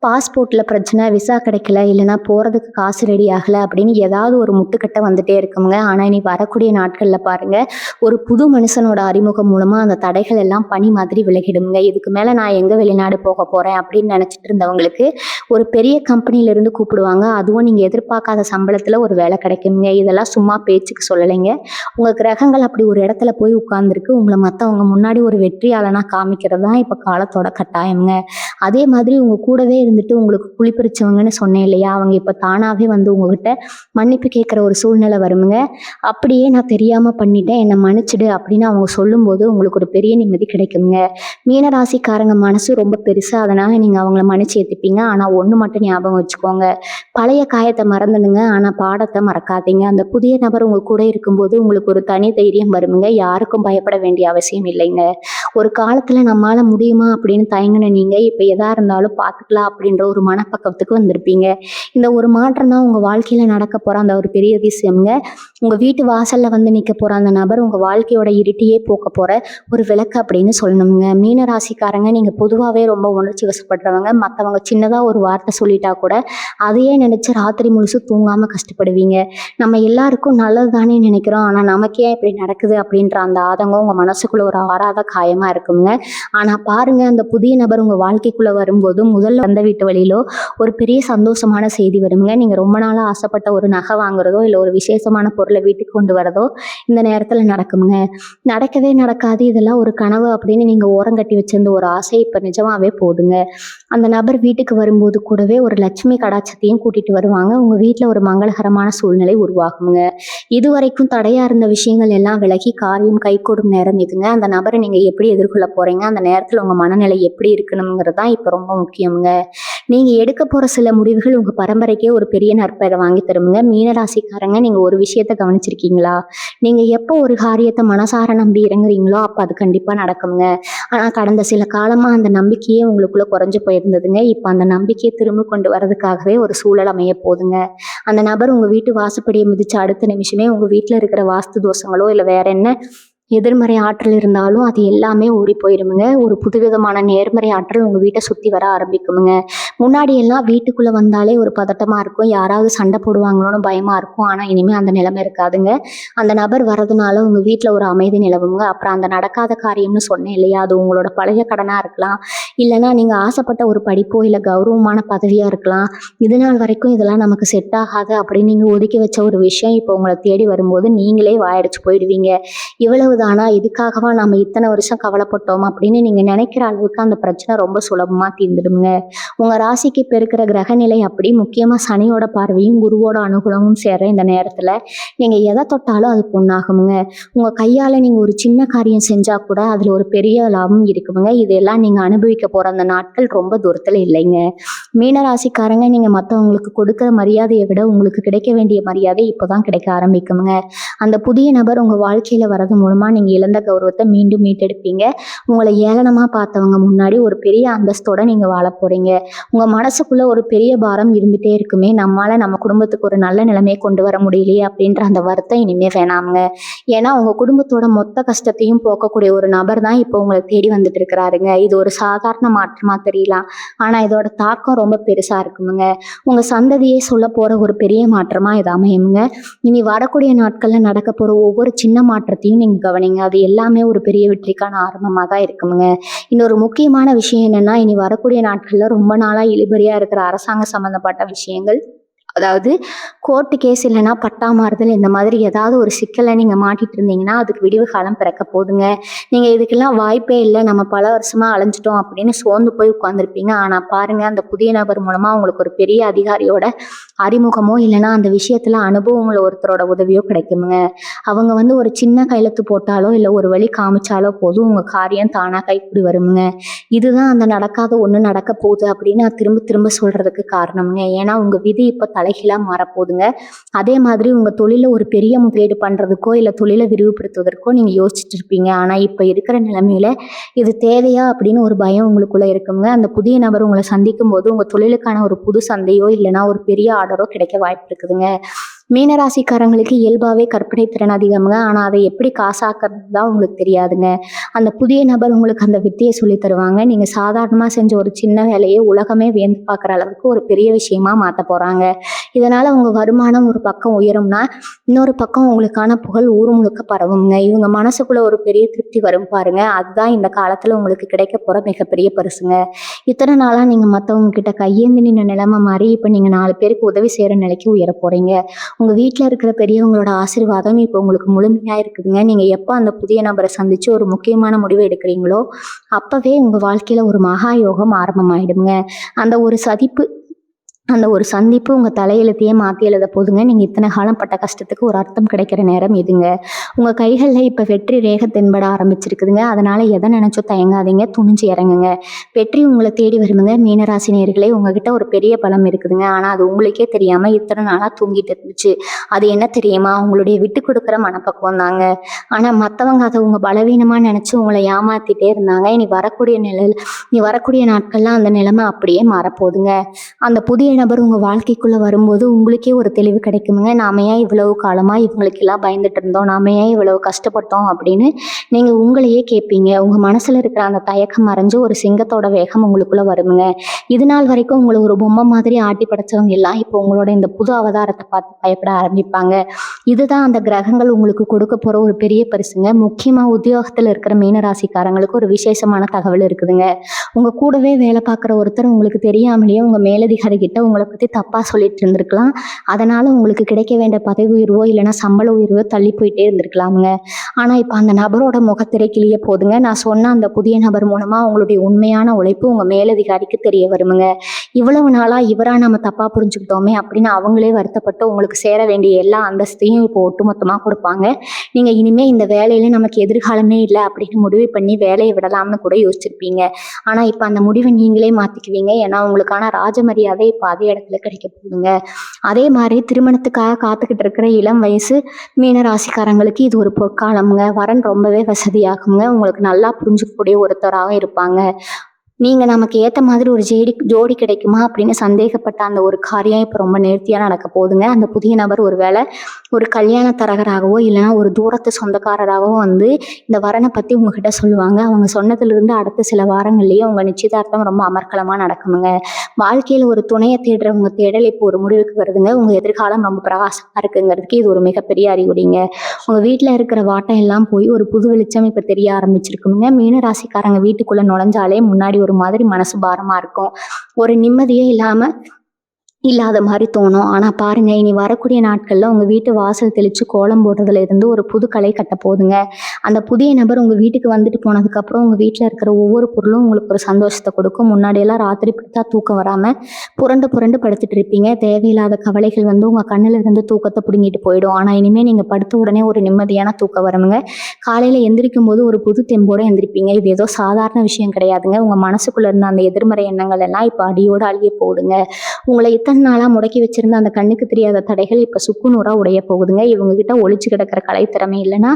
பாஸ்போர்ட்டில் பிரச்சனை, விசா கிடைக்கல, இல்லைனா போகிறதுக்கு காசு ரெடி ஆகலை அப்படின்னு ஏதாவது ஒரு முட்டுக்கட்டை வந்துட்டே இருக்குங்க. ஆனால் இனி வரக்கூடிய நாட்களில் பாருங்கள், ஒரு புது மனுஷனோட அறிமுகம் மூலமாக அந்த தடைகள் எல்லாம் பனி மாதிரி விலகிடுங்க. இதுக்கு மேலே நான் எங்கே வெளிநாடு போக போகிறேன் அப்படின்னு நினச்சிட்டு இருந்தவங்களுக்கு ஒரு பெரிய கம்பெனியிலேருந்து கூப்பிடுவாங்க. அதுவும் நீங்கள் எதிர்பார்க்காத சம்பளத்தில் ஒரு வேலை கிடைக்குங்க. இதெல்லாம் சும்மா பேச்சுக்கு சொல்லலைங்க. உங்கள் கிரகங்கள் அப்படி ஒரு இடத்துல போய் உட்கார்ந்துருக்கு. உங்களை மற்றவங்க முன்னாடி ஒரு வெற்றியாளனாக காமிக்கிறது தான் இப்போ காலத்தோட கட்டாயம்ங்க. அதே மாதிரி உங்கள் கூடவே இருந்துட்டு உங்களுக்கு குளிப்பறிச்சவங்கன்னு சொன்னேன் இல்லையா, அவங்க இப்போ தானாகவே வந்து உங்ககிட்ட மன்னிப்பு கேட்குற ஒரு சூழ்நிலை வருமுங்க. அப்படியே நான் தெரியாமல் பண்ணிட்டேன், என்னை மன்னிச்சிடு அப்படின்னு அவங்க சொல்லும்போது உங்களுக்கு ஒரு பெரிய நிம்மதி கிடைக்குங்க. மீனராசிக்காரங்க மனசு ரொம்ப பெருசு, அதனால் நீங்கள் அவங்கள மன்னிச்சு ஏற்றுப்பீங்க. ஆனால் ஒன்று மட்டும் ஞாபகம் வச்சுக்கோங்க, பழைய காயத்தை மறந்துடுங்க, ஆனால் பாடத்தை மறக்காதீங்க. அந்த புதிய நபர் உங்கள் கூட இருக்கும்போது உங்களுக்கு ஒரு தனி தைரியம் வருமுங்க. யாருக்கும் பயப்பட வேண்டிய அவசியம் இல்லைங்க. ஒரு காலத்துல நம்மளால முடியுமா அப்படின்னு தயங்கின நீங்க இப்ப எதா இருந்தாலும் பார்த்துக்கலாம் அப்படின்ற ஒரு மனப்பக்குவத்துக்கு வந்திருப்பீங்க. இந்த ஒரு மாற்றம் தான் உங்க வாழ்க்கையில நடக்க போற அந்த ஒரு பெரிய விஷயம்ங்க. உங்க வீட்டு வாசல்ல வந்து நிக்க போற அந்த நபர் உங்க வாழ்க்கையோட இருட்டையே போக்க போற ஒரு விளக்கு அப்படின்னு சொல்லணுங்க. மீன ராசிக்காரங்க நீங்க பொதுவாவே ரொம்ப உணர்ச்சி வசப்படுறவங்க. மத்தவங்க சின்னதா ஒரு வார்த்தை சொல்லிட்டா கூட அதையே நினைச்சு ராத்திரி முழுசு தூங்காம கஷ்டப்படுவீங்க. நம்ம எல்லாருக்கும் நல்லது தானே நினைக்கிறோம். ஆனா நமக்கே இப்படி நடக்குது அப்படின்ற அந்த ஆதங்கம் உங்க மனசுக்குள்ள ஒரு ஆறாத காயமா இருக்குங்க. ஆனா பாருங்க, அந்த புதிய நபர் உங்க வாழ்க்கைக்குள்ள வரும்போது முதல்ல வந்த வீட்டு வழியிலோ ஒரு பெரிய சந்தோஷமான செய்தி வருங்க. நீங்க ரொம்ப நாளா ஆசைப்பட்ட ஒரு நகை வாங்குறதோ இல்ல ஒரு விசேஷமான பொருளை வீட்டுக்கு கொண்டு வரதோ இந்த நேரத்துல நடக்குங்க. நடக்கவே நடக்காது, இதெல்லாம் ஒரு கனவு அப்படின்னு நீங்க ஓரங்கட்டி வச்சிருந்த ஒரு ஆசை இப்ப நிஜமாவே போகுதுங்க. அந்த நபர் வீட்டுக்கு வரும்போது கூடவே ஒரு லட்சுமி கடாட்சத்தையும் கூட்டிட்டு வருவாங்க. உங்க வீட்டுல ஒரு மங்களகரமான சூழ்நிலை உருவாகுங்க. இதுவரைக்கும் தடையா இருந்த விஷயங்கள் எல்லாம் விலகி காரியம் கைகூடும் நேரம் இதுங்க. அந்த நபரை நீங்க எப்படி எதிர்கொள்ள போறீங்க, அந்த நேரத்துல உங்க மனநிலை எப்படி இருக்கணுங்கிறது தான் இப்ப ரொம்ப முக்கியம்ங்க. நீங்க எடுக்க போற சில முடிவுகள் உங்க பரம்பரைக்கே ஒரு பெரிய நற்பெயரை வாங்கி தருமுங்க. மீனராசிக்காரங்க நீங்க ஒரு விஷயத்த கவனிச்சிருக்கீங்களா? நீங்க எப்போ ஒரு காரியத்தை மனசார நம்பி இறங்குறீங்களோ அப்ப அது கண்டிப்பா நடக்குங்க. ஆனா கடந்த சில காலமா அந்த நம்பிக்கையே உங்களுக்குள்ள குறைஞ்சு போயிருந்ததுங்க. இப்ப அந்த நம்பிக்கையை திரும்ப கொண்டு வரதுக்காகவே ஒரு சூழல் அமைய போகுதுங்க. அந்த நபர் உங்க வீட்டு வாசப்படியை மிதிச்ச அடுத்த நிமிஷமே உங்க வீட்டுல இருக்கிற வாஸ்து தோஷங்களோ இல்ல வேற என்ன எதிர்மறை ஆற்றல் இருந்தாலும் அது எல்லாமே ஊறி போயிருமுங்க. ஒரு புதுவிதமான நேர்மறை ஆற்றல் உங்க வீட்டை சுத்தி வர ஆரம்பிக்குமுங்க. முன்னாடி எல்லாம் வீட்டுக்குள்ள வந்தாலே ஒரு பதட்டமா இருக்கும். யாராவது சண்டை போடுவாங்களோன்னு பயமா இருக்கும். ஆனா இனிமே அந்த நிலைமை இருக்காதுங்க. அந்த நபர் வர்றதுனால உங்க வீட்டுல ஒரு அமைதி நிலவுங்க. அப்புறம் அந்த நடக்காத காரியம்னு சொன்னேன் இல்லையா, அது உங்களோட பழைய கடனா இருக்கலாம். இல்லைன்னா நீங்க ஆசைப்பட்ட ஒரு படிப்போ இல்ல கௌரவமான பதவியா இருக்கலாம். இது நாள் வரைக்கும் இதெல்லாம் நமக்கு செட் ஆகாது அப்படின்னு நீங்க ஒதுக்கி வச்ச ஒரு விஷயம் இப்போ உங்களை தேடி வரும்போது நீங்களே வாயடிச்சு போயிடுவீங்க. இவ்வளவுதானா, இதுக்காகவா நம்ம இத்தனை வருஷம் கவலைப்பட்டோம் அப்படின்னு நீங்க நினைக்கிற அளவுக்கு அந்த பிரச்சனை ரொம்ப சுலபமா தீர்ந்துடுங்க. உங்க ராசிக்கு இப்ப இருக்கிற கிரகநிலை அப்படி, முக்கியமா சனியோட பார்வையும் குருவோட அனுகூலமும் சேர இந்த நேரத்துல நீங்க எதை தொட்டாலும் அது பொண்ணாகுமுங்க. உங்க கையால நீங்க ஒரு சின்ன காரியம் செஞ்சா கூட அதுல ஒரு பெரிய லாபம் இருக்குமுங்க. இதெல்லாம் நீங்க அனுபவிக்க போற அந்த நாட்கள் ரொம்ப தூரத்துல இல்லைங்க. மீனராசிக்காரங்க நீங்க மத்தவங்களுக்கு கொடுக்கிற மரியாதையை விட உங்களுக்கு கிடைக்க வேண்டிய மரியாதை இப்பதான் கிடைக்க ஆரம்பிக்குமுங்க. அந்த புதிய நபர் உங்க வாழ்க்கையில வரது மூலமா நீங்க இழந்த கௌரவத்தை மீண்டும் மீட்டெடுப்பீங்க. உங்களை ஏளனமா பார்த்தவங்க முன்னாடி ஒரு பெரிய அந்தஸ்தோட நீங்க வாழ போறீங்க. உங்க மனசுக்குள்ள ஒரு பெரிய பாரம் இருந்துட்டே இருக்குமே, நம்மால நம்ம குடும்பத்துக்கு ஒரு நல்ல நிலைமையை கொண்டு வர முடியலையே அப்படின்ற அந்த வருத்தம் இனிமே வேணாமுங்க. ஏன்னா உங்க குடும்பத்தோட மொத்த கஷ்டத்தையும் போக்கக்கூடிய ஒரு நபர் தான் இப்போ உங்களை தேடி வந்துட்டு இருக்கிறாருங்க. இது ஒரு சாதாரண மாற்றமா தெரியலாம், ஆனா இதோட தாக்கம் ரொம்ப பெருசா இருக்குமுங்க. உங்க சந்ததியே சொல்ல போற ஒரு பெரிய மாற்றமா இது அமையுங்க. இனி வரக்கூடிய நாட்கள்ல நடக்க போற ஒவ்வொரு சின்ன மாற்றத்தையும் நீங்க கவனிங்க. அது எல்லாமே ஒரு பெரிய வெற்றிக்கான ஆரம்பமா தான் இருக்குமுங்க. இன்னொரு முக்கியமான விஷயம் என்னன்னா, இனி வரக்கூடிய நாட்கள்ல ரொம்ப நாளா இழுபறியா இருக்கிற அரசாங்க சம்பந்தப்பட்ட விஷயங்கள், அதாவது கோர்ட்டு கேஸ் இல்லைன்னா பட்டா மாறுதல் இந்த மாதிரி ஏதாவது ஒரு சிக்கலை நீங்க மாட்டிட்டு இருந்தீங்கன்னா அதுக்கு விடிவு காலம் பிறக்க போதுங்க. நீங்க இதுக்கெல்லாம் வாய்ப்பே இல்லை, நம்ம பல வருஷமா அலைஞ்சிட்டோம் அப்படின்னு சோர்ந்து போய் உட்காந்துருப்பீங்க. ஆனா பாருங்க, அந்த புதிய நபர் மூலமா உங்களுக்கு ஒரு பெரிய அதிகாரியோட அறிமுகமோ இல்லைன்னா அந்த விஷயத்துல அனுபவம் உள்ள ஒருத்தரோட உதவியோ கிடைக்குமுங்க. அவங்க வந்து ஒரு சின்ன கையெழுத்து போட்டாலோ இல்ல ஒரு வழி காமிச்சாலோ போதும், உங்க காரியம் தானா கைக்கூடி வருமுங்க. இதுதான் அந்த நடக்காத ஒண்ணு நடக்க போகுது அப்படின்னு நான் திரும்ப திரும்ப சொல்றதுக்கு காரணமுங்க. ஏன்னா உங்க விதி இப்ப தலைகீழா மாறப்போகுதுங்க. அதே மாதிரி உங்க தொழில ஒரு பெரிய முதலீடு பண்றதுக்கோ இல்ல தொழிலை விரிவுபடுத்துவதற்கோ நீங்க யோசிச்சுட்டு இருப்பீங்க. ஆனா இப்ப இருக்கிற நிலைமையில இது தேவையா அப்படின்னு ஒரு பயம் உங்களுக்குள்ள இருக்குங்க. அந்த புதிய நபர் உங்களை சந்திக்கும் போது உங்க தொழிலுக்கான ஒரு புது சந்தையோ இல்லைன்னா ஒரு பெரிய ஆர்டரோ கிடைக்க வாய்ப்பு இருக்குதுங்க. மீனராசிக்காரங்களுக்கு இயல்பாவே கற்பனை திறன் அதிகம்ங்க. ஆனா அதை எப்படி காசாக்குறது தான் உங்களுக்கு தெரியாதுங்க. அந்த புதிய நபர் உங்களுக்கு அந்த வித்தையை சொல்லி தருவாங்க. நீங்க சாதாரணமா செஞ்ச ஒரு சின்ன வேலையை உலகமே வியந்து பார்க்குற அளவுக்கு ஒரு பெரிய விஷயமா மாத்த போறாங்க. இதனால உங்க வருமானம் ஒரு பக்கம் உயரும்னா, இன்னொரு பக்கம் உங்களுக்கான புகழ் ஊர் முழுக்க பரவுங்க. இவங்க மனசுக்குள்ள ஒரு பெரிய திருப்தி வரும் பாருங்க. அதுதான் இந்த காலத்துல உங்களுக்கு கிடைக்க போற மிகப்பெரிய பரிசுங்க. இத்தனை நாளா நீங்க மத்தவங்க கிட்ட கையேந்தி நின்ன நிலைமை மாறி இப்ப நீங்க 4 பேருக்கு உதவி செய்யற நிலைக்கு உயர போறீங்க. உங்க வீட்டுல இருக்கிற பெரியவங்களோட ஆசீர்வாதம் இப்போ உங்களுக்கு முழுமையா இருக்குதுங்க. நீங்க எப்போ அந்த புதிய நபரை சந்திச்சு ஒரு முக்கியமான முடிவு எடுக்கிறீங்களோ அப்பவே உங்க வாழ்க்கையில ஒரு மகா யோகம் ஆரம்பமாயிடுங்க. அந்த ஒரு சதிப்பு அந்த ஒரு சந்திப்பு உங்கள் தலையெழுத்தையே மாற்றி எழுத போதுங்க. நீங்கள் இத்தனை காலம் பட்ட கஷ்டத்துக்கு ஒரு அர்த்தம் கிடைக்கிற நேரம் இதுங்க. உங்கள் கைகளில் இப்போ வெற்றி ரேகை தென்பட ஆரம்பிச்சிருக்குதுங்க. அதனால் எதை நினச்சோ தயங்காதீங்க, துணிஞ்சு இறங்குங்க. வெற்றி உங்களை தேடி வருமுங்க. மீனராசி நேயர்களே, உங்ககிட்ட ஒரு பெரிய பலம் இருக்குதுங்க. ஆனால் அது உங்களுக்கே தெரியாமல் இத்தனை நாளாக தூங்கிட்டு இருந்துச்சு. அது என்ன தெரியுமா? உங்களுடைய விட்டு கொடுக்குற மனப்பக்குவம் தாங்க. ஆனால் மற்றவங்க அதை உங்கள் பலவீனமாக நினச்சி உங்களை ஏமாற்றிட்டே இருந்தாங்க. இனி வரக்கூடிய நாட்கள்லாம் அந்த நிலைமை அப்படியே மாறப்போகுதுங்க. அந்த புதிய நபர் உங்கள் வாழ்க்கைக்குள்ளே வரும்போது உங்களுக்கே ஒரு தெளிவு கிடைக்குமுங்க. நாம ஏன் இவ்வளவு காலமாக இவங்களுக்கெல்லாம் பயந்துட்டு இருந்தோம், நாம ஏன் இவ்வளவு கஷ்டப்பட்டோம் அப்படின்னு நீங்கள் உங்களையே கேட்பீங்க. உங்கள் மனசில் இருக்கிற அந்த தயக்கம் மறைஞ்சு ஒரு சிங்கத்தோட வேகம் உங்களுக்குள்ளே வருமுங்க. இது நாள் வரைக்கும் உங்களை ஒரு பொம்மை மாதிரி ஆட்டி படைச்சவங்க எல்லாம் இப்போ உங்களோட இந்த புது அவதாரத்தை பார்த்து பயப்பட ஆரம்பிப்பாங்க. இதுதான் அந்த கிரகங்கள் உங்களுக்கு கொடுக்க போகிற ஒரு பெரிய பரிசுங்க. முக்கியமாக உத்தியோகத்தில் இருக்கிற மீனராசிக்காரங்களுக்கு ஒரு விசேஷமான தகவல் இருக்குதுங்க. உங்கள் கூடவே வேலை பார்க்குற ஒருத்தர் உங்களுக்கு தெரியாமலேயே உங்கள் மேலதிகாரி கிட்ட உங்களை பற்றி தப்பாக சொல்லிட்டு இருந்திருக்கலாம். அதனால் உங்களுக்கு கிடைக்க வேண்டிய பதவி உயர்வோ இல்லைன்னா சம்பள உயர்வோ தள்ளி போயிட்டே இருந்திருக்கலாமுங்க. ஆனால் இப்போ அந்த நபரோட முகத்திரை கிளிய போதுங்க. நான் சொன்ன அந்த புதிய நபர் மூலமாக உங்களுடைய உண்மையான உழைப்பு உங்கள் மேலதிகாரிக்கு தெரிய வருமுங்க. இவ்வளவு நாளாக இவராக நம்ம தப்பாக புரிஞ்சுக்கிட்டோமே அப்படின்னு அவங்களே வருத்தப்பட்டு உங்களுக்கு சேர வேண்டிய எல்லா அந்தஸ்தையும் இப்போ ஒட்டுமொத்தமாக கொடுப்பாங்க. நீங்கள் இனிமேல் இந்த வேலையில நமக்கு எதிர்காலமே இல்லை அப்படின்னு முடிவு பண்ணி வேலையை விடலாம்னு கூட யோசிச்சிருப்பீங்க. ஆனால் இப்போ அந்த முடிவை நீங்களே மாற்றிக்குவீங்க. ஏன்னா உங்களுக்கான ராஜமரியாதை இப்போ அதே இடத்துல கிடைக்க போகுதுங்க. அதே மாதிரி திருமணத்துக்காக காத்துக்கிட்டு இருக்கிற இளம் வயசு மீன ராசிக்காரங்களுக்கு இது ஒரு பொற்காலம்ங்க. வரன் ரொம்பவே வசதியாகுங்க. உங்களுக்கு நல்லா புரிஞ்சுக்கக்கூடிய ஒருத்தராக இருப்பாங்க. நீங்கள் நமக்கு ஏற்ற மாதிரி ஒரு ஜோடி கிடைக்குமா அப்படின்னு சந்தேகப்பட்ட அந்த ஒரு காரியம் இப்போ ரொம்ப நேர்த்தியாக நடக்க போகுதுங்க. அந்த புதிய நபர் ஒரு கல்யாண தரகராகவோ இல்லைன்னா ஒரு தூரத்து சொந்தக்காரராகவோ வந்து இந்த வரனை பற்றி உங்ககிட்ட சொல்லுவாங்க. அவங்க சொன்னதுலேருந்து அடுத்த சில வாரங்கள்லேயே உங்கள் நிச்சயதார்த்தம் ரொம்ப அமர்க்கலமாக நடக்குமுங்க. வாழ்க்கையில் ஒரு துணையை தேடுறவங்க தேடல் இப்போ ஒரு முடிவுக்கு வருதுங்க. உங்கள் எதிர்காலம் ரொம்ப பிரகாசமாக இருக்குங்கிறதுக்கு இது ஒரு மிகப்பெரிய அறிகுறிங்க. உங்கள் வீட்டில் இருக்கிற வாட்டம் எல்லாம் போய் ஒரு புது வெளிச்சம் இப்போ தெரிய ஆரம்பிச்சிருக்குங்க. மீன ராசிக்காரங்க வீட்டுக்குள்ளே நுழைஞ்சாலே முன்னாடி ஒரு மாதிரி மனசு பாரமாக இருக்கும். ஒரு நிம்மதியே இல்லாத மாதிரி தோணும். ஆனால் பாருங்கள், இனி வரக்கூடிய நாட்களில் உங்கள் வீட்டு வாசல் தெளித்து கோலம் போடுறதுல இருந்து ஒரு புது கலை கட்ட போகுதுங்க. அந்த புதிய நபர் உங்கள் வீட்டுக்கு வந்துட்டு போனதுக்கப்புறம் உங்கள் வீட்டில் இருக்கிற ஒவ்வொரு பொருளும் உங்களுக்கு ஒரு சந்தோஷத்தை கொடுக்கும். முன்னாடியெல்லாம் ராத்திரி படுத்தா தூக்கம் வராமல் புரண்டு படுத்துட்டு இருப்பீங்க. தேவையில்லாத கவலைகள் வந்து உங்கள் கண்ணில் இருந்து தூக்கத்தை பிடுங்கிட்டு போயிடும். ஆனால் இனிமேல் நீங்கள் படுத்த உடனே ஒரு நிம்மதியான தூக்கம் வருங்க. காலையில் எந்திரிக்கும் போது ஒரு புது தெம்போடு எந்திரிப்பீங்க. இது ஏதோ சாதாரண விஷயம் கிடையாதுங்க. உங்கள் மனசுக்குள்ளே இருந்த அந்த எதிர்மறை எண்ணங்கள் எல்லாம் இப்போ அடியோடு அழிய போகுதுங்க. உங்களை இத்தனை நாளாக முடக்கி வச்சிருந்த அந்த கண்ணுக்கு தெரியாத தடைகள் இப்போ சுக்குநூறாக உடைய போகுதுங்க. இவங்க கிட்ட ஒளிச்சு கிடக்கிற கலைத்திறமை இல்லைன்னா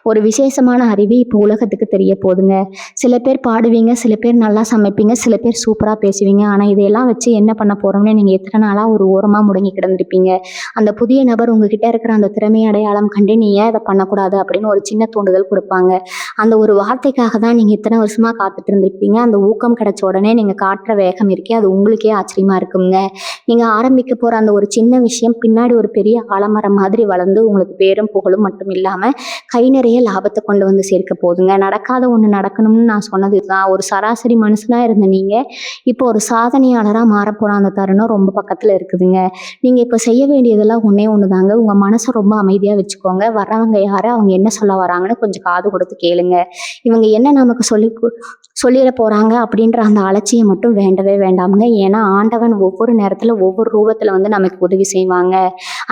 ஒரு விசேஷமான அறிவு இப்போ உலகத்துக்கு தெரிய போகுதுங்க. சில பேர் பாடுவீங்க, சில பேர் நல்லா சமைப்பீங்க, சில பேர் சூப்பராக பேசுவீங்க. ஆனால் இதையெல்லாம் வச்சு என்ன பண்ண போகிறோம்னு நீங்கள் எத்தனை நாளாக ஒரு ஓரமாக முடங்கி கிடந்திருப்பீங்க. அந்த புதிய நபர் உங்ககிட்ட இருக்கிற அந்த திறமையை அடையாளம் கண்டு நீ ஏன் இதை பண்ணக்கூடாது அப்படின்னு ஒரு சின்ன தூண்டுதல் கொடுப்பாங்க. அந்த ஒரு வார்த்தைக்காக தான் நீங்கள் இத்தனை வருஷமாக காத்துட்டு இருந்திருப்பீங்க. அந்த ஊக்கம் கிடைச்ச உடனே நீங்கள் காட்டுற வேகம் இருக்கே, அது உங்களுக்கே ஆச்சரியமாக இருக்குங்க. நீங்கள் ஆரம்பிக்க போகிற அந்த ஒரு சின்ன விஷயம் பின்னாடி ஒரு பெரிய ஆலமரம் மாதிரி வளர்ந்து உங்களுக்கு பேரும் புகழும் மட்டும் இல்லாமல் கை நிறைய லாபத்தை கொண்டு வந்து சேர்க்க போகுதுங்க. நடக்காத ஒன்று நடக்கணும்னு நான் சொன்னது தான். ஒரு சராசரி மனுஷனாக இருந்த நீங்கள் இப்போ ஒரு சாதனையாளராக மாறப்போகிற அந்த தருணம் ரொம்ப பக்கத்தில் இருக்குதுங்க. நீங்கள் இப்போ செய்ய வேண்டியதெல்லாம் ஒன்று தாங்க. உங்கள் மனசை ரொம்ப அமைதியாக வச்சுக்கோங்க. வர்றவங்க யார், அவங்க என்ன சொல்ல வராங்கன்னு கொஞ்சம் காது கொடுத்து கேளுங்க. இவங்க என்ன நமக்கு சொல்லிட போகிறாங்க அப்படின்ற அந்த அலட்சியம் மட்டும் வேண்டவே வேண்டாமுங்க. ஏன்னா ஆண்டவன் ஒவ்வொரு நேரத்தில் ஒவ்வொரு ரூபத்தில் வந்து நமக்கு உதவி செய்வாங்க.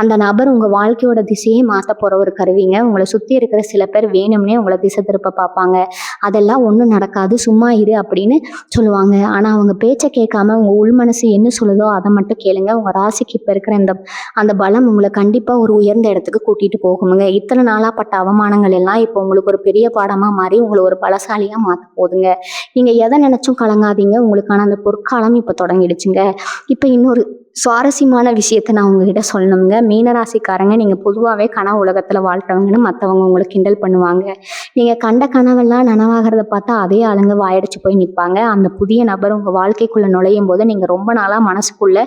அந்த நபர் உங்கள் வாழ்க்கையோட திசையை மாற்ற போகிற ஒரு கருவிங்க. உங்களை சுற்றி இருக்கிற சில பேர் வேணும்னே உங்களை திசை திருப்ப பார்ப்பாங்க. அதெல்லாம் ஒன்றும் நடக்காது, சும்மா இரு அப்படின்னு சொல்லுவாங்க. ஆனால் அவங்க பேச்சை கேட்காம உங்கள் உள் மனசு என்ன சொல்லுதோ அதை மட்டும் கேளுங்க. உங்கள் ராசிக்கு இப்போ இருக்கிற அந்த பலம் உங்களை கண்டிப்பாக ஒரு உயர்ந்த இடத்துக்கு கூட்டிகிட்டு போகுமுங்க. இத்தனை நாளாக பட்ட அவமானங்கள் எல்லாம் இப்போ உங்களுக்கு ஒரு பெரிய பாடமாக மாறி உங்களை ஒரு பலசாலியாக மாற்ற போகுதுங்க. நீங்கள் எதை நினச்சும் கலங்காதீங்க. உங்களுக்கான அந்த பொற்காலம் இப்போ தொடங்கிடுச்சுங்க. இப்போ இன்னொரு சுவாரஸ்யமான விஷயத்தை நான் உங்ககிட்ட சொல்லணுங்க. மீனராசிக்காரங்க, நீங்கள் பொதுவாகவே கனவு உலகத்தில் வாழ்கிறவங்கன்னு மற்றவங்க உங்களை கிண்டல் பண்ணுவாங்க. நீங்கள் கண்ட கனவெல்லாம் நனவாகிறத பார்த்தா அதே ஆளுங்க வாயடிச்சு போய் நிற்பாங்க. அந்த புதிய நபர் உங்கள் வாழ்க்கைக்குள்ளே நுழையும் போது நீங்கள் ரொம்ப நாளாக மனசுக்குள்ளே